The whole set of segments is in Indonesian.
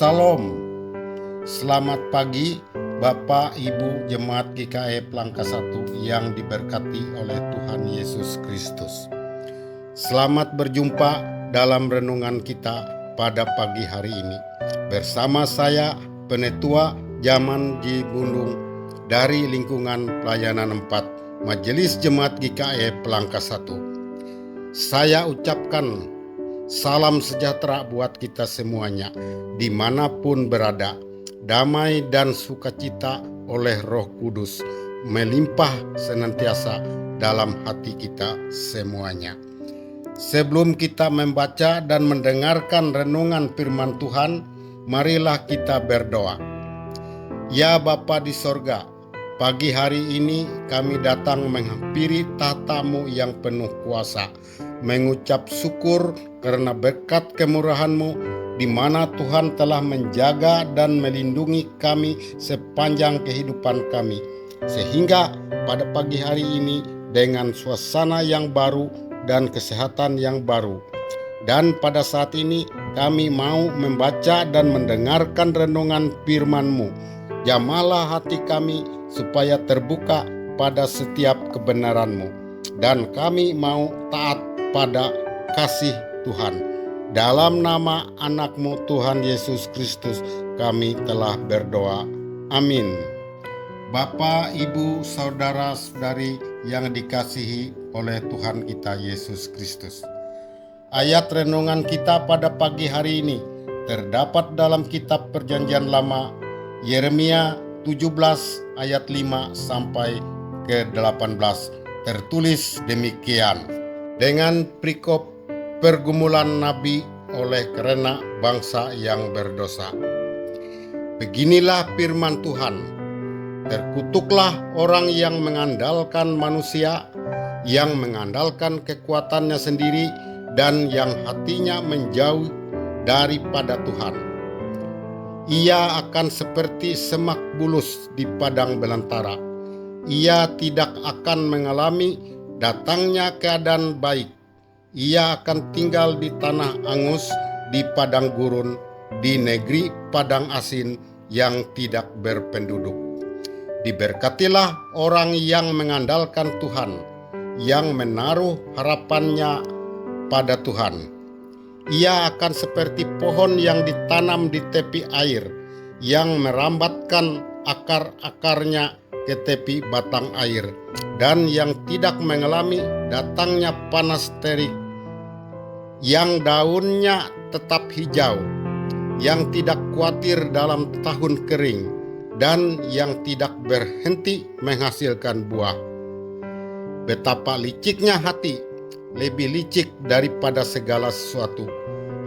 Salam, selamat pagi Bapak Ibu Jemaat GKI Langkah 1 yang diberkati oleh Tuhan Yesus Kristus. Selamat berjumpa dalam renungan kita pada pagi hari ini. Bersama saya Penetua Zaman Ji Bundung dari lingkungan pelayanan 4 Majelis Jemaat GKI Langkah 1. Saya ucapkan salam sejahtera buat kita semuanya, dimanapun berada. Damai dan sukacita oleh Roh Kudus melimpah senantiasa dalam hati kita semuanya. Sebelum kita membaca dan mendengarkan renungan firman Tuhan, marilah kita berdoa. Ya Bapa di sorga, pagi hari ini kami datang menghampiri tahta-Mu yang penuh kuasa, mengucap syukur karena berkat kemurahan-Mu di mana Tuhan telah menjaga dan melindungi kami sepanjang kehidupan kami, sehingga pada pagi hari ini dengan suasana yang baru dan kesehatan yang baru. Dan pada saat ini kami mau membaca dan mendengarkan renungan firman-Mu. Jamalah hati kami supaya terbuka pada setiap kebenaran-Mu, dan kami mau taat pada kasih Tuhan. Dalam nama anak-Mu Tuhan Yesus Kristus kami telah berdoa. Amin. Bapak, Ibu, Saudara-saudari yang dikasihi oleh Tuhan kita Yesus Kristus. Ayat renungan kita pada pagi hari ini terdapat dalam kitab Perjanjian Lama Yeremia 17 ayat 5 sampai ke 18. Tertulis demikian. Dengan perikop pergumulan Nabi oleh karena bangsa yang berdosa. Beginilah firman Tuhan. Terkutuklah orang yang mengandalkan manusia, yang mengandalkan kekuatannya sendiri, dan yang hatinya menjauh daripada Tuhan. Ia akan seperti semak bulus di padang belantara. Ia tidak akan mengalami datangnya keadaan baik. Ia akan tinggal di tanah angus, di padang gurun, di negeri padang asin yang tidak berpenduduk. Diberkatilah orang yang mengandalkan Tuhan, yang menaruh harapannya pada Tuhan. Ia akan seperti pohon yang ditanam di tepi air, yang merambatkan akar-akarnya ke tepi batang air, dan yang tidak mengalami datangnya panas terik, yang daunnya tetap hijau, yang tidak khawatir dalam tahun kering, dan yang tidak berhenti menghasilkan buah. Betapa liciknya hati, lebih licik daripada segala sesuatu.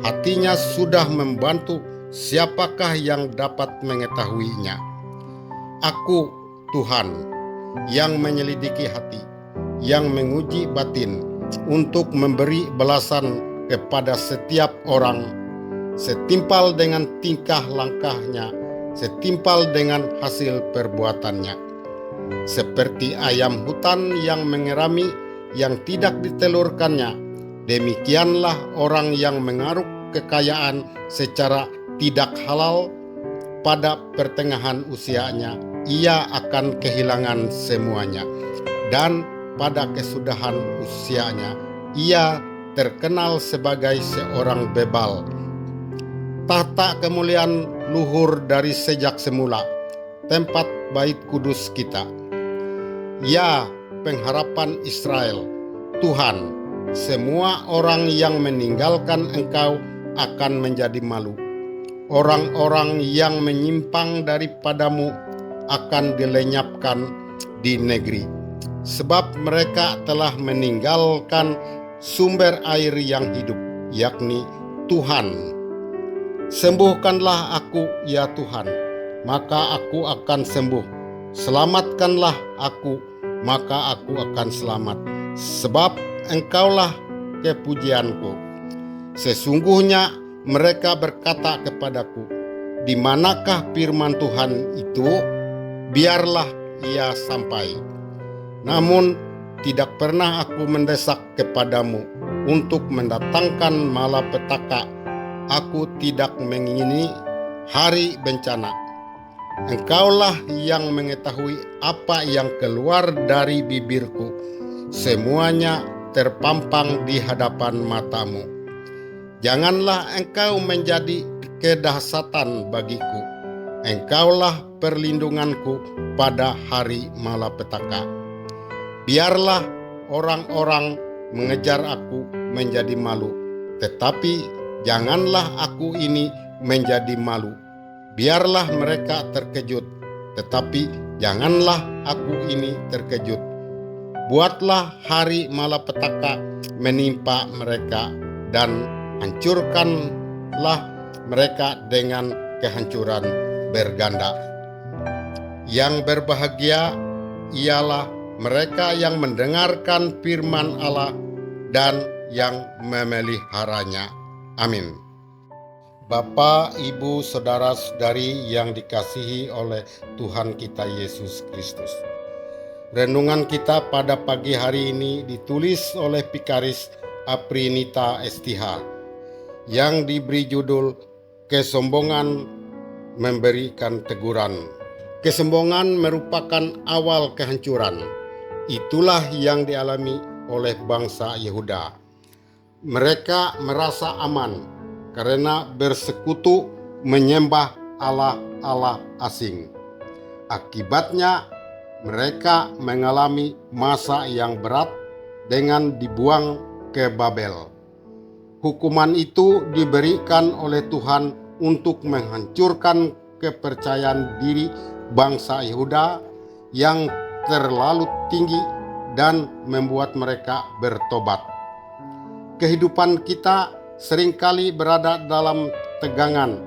Hatinya sudah membantu, siapakah yang dapat mengetahuinya? Aku, Tuhan, yang menyelidiki hati, yang menguji batin, untuk memberi balasan kepada setiap orang setimpal dengan tingkah langkahnya, setimpal dengan hasil perbuatannya. Seperti ayam hutan yang mengerami, yang tidak ditelurkannya, demikianlah orang yang mengaruk kekayaan secara tidak halal. Pada pertengahan usianya ia akan kehilangan semuanya, dan pada kesudahan usianya ia terkenal sebagai seorang bebal. Tahta kemuliaan luhur dari sejak semula, tempat bait kudus kita. Ya pengharapan Israel, Tuhan, semua orang yang meninggalkan Engkau akan menjadi malu. Orang-orang yang menyimpang daripadamu akan dilenyapkan di negeri, sebab mereka telah meninggalkan sumber air yang hidup, yakni Tuhan. Sembuhkanlah aku, ya Tuhan, maka aku akan sembuh. Selamatkanlah aku, maka aku akan selamat, sebab Engkaulah kepujianku. Sesungguhnya mereka berkata kepadaku, di manakah firman Tuhan itu? Biarlah ia sampai. Namun tidak pernah aku mendesak kepadamu untuk mendatangkan malapetaka. Aku tidak mengingini hari bencana. Engkaulah yang mengetahui apa yang keluar dari bibirku. Semuanya terpampang di hadapan matamu. Janganlah engkau menjadi kedahsyatan bagiku. Engkaulah perlindunganku pada hari malapetaka. Biarlah orang-orang mengejar aku menjadi malu, tetapi janganlah aku ini menjadi malu. Biarlah mereka terkejut, tetapi janganlah aku ini terkejut. Buatlah hari malapetaka menimpa mereka dan hancurkanlah mereka dengan kehancuran berganda. Yang berbahagia ialah mereka yang mendengarkan firman Allah dan yang memeliharanya. Amin. Bapak, Ibu, Saudara-saudari yang dikasihi oleh Tuhan kita Yesus Kristus. Renungan kita pada pagi hari ini ditulis oleh Pikaris Aprinita STH yang diberi judul Kesombongan Memberikan Teguran. Kesombongan merupakan awal kehancuran. Itulah yang dialami oleh bangsa Yehuda. Mereka merasa aman karena bersekutu menyembah Allah-Allah asing. Akibatnya mereka mengalami masa yang berat dengan dibuang ke Babel. Hukuman itu diberikan oleh Tuhan untuk menghancurkan kepercayaan diri bangsa Yehuda yang terlalu tinggi dan membuat mereka bertobat. Kehidupan kita seringkali berada dalam tegangan,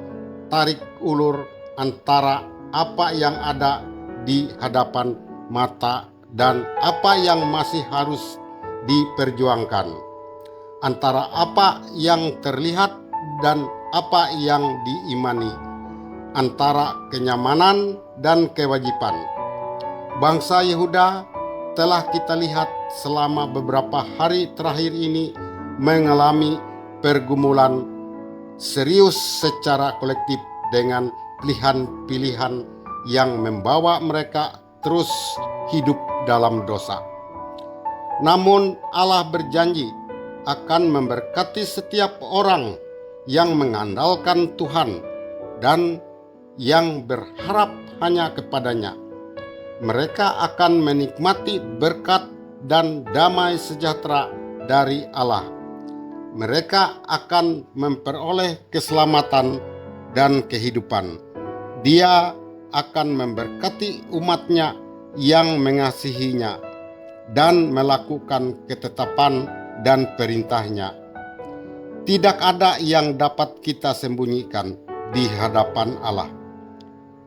tarik ulur antara apa yang ada di hadapan mata dan apa yang masih harus diperjuangkan, antara apa yang terlihat dan apa yang diimani, antara kenyamanan dan kewajiban. Bangsa Yehuda telah kita lihat selama beberapa hari terakhir ini mengalami pergumulan serius secara kolektif dengan pilihan-pilihan yang membawa mereka terus hidup dalam dosa. Namun Allah berjanji akan memberkati setiap orang yang mengandalkan Tuhan dan yang berharap hanya kepadanya. Mereka akan menikmati berkat dan damai sejahtera dari Allah. Mereka akan memperoleh keselamatan dan kehidupan. Dia akan memberkati umatnya yang mengasihinya dan melakukan ketetapan dan perintahnya. Tidak ada yang dapat kita sembunyikan di hadapan Allah.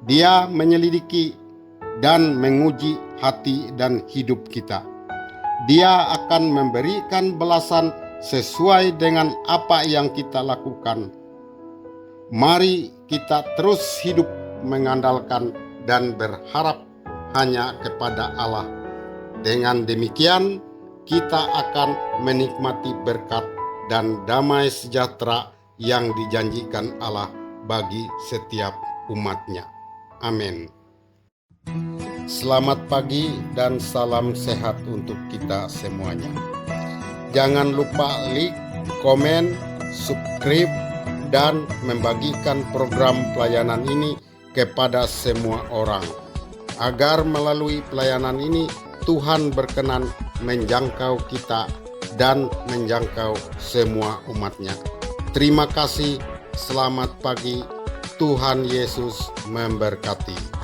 Dia menyelidiki dan menguji hati dan hidup kita. Dia akan memberikan balasan sesuai dengan apa yang kita lakukan. Mari kita terus hidup mengandalkan dan berharap hanya kepada Allah. Dengan demikian, kita akan menikmati berkat dan damai sejahtera yang dijanjikan Allah bagi setiap umatnya. Amin. Selamat pagi dan salam sehat untuk kita semuanya. Jangan lupa like, komen, subscribe, dan membagikan program pelayanan ini kepada semua orang. Agar melalui pelayanan ini Tuhan berkenan menjangkau kita dan menjangkau semua umatnya. Terima kasih, selamat pagi, Tuhan Yesus memberkati.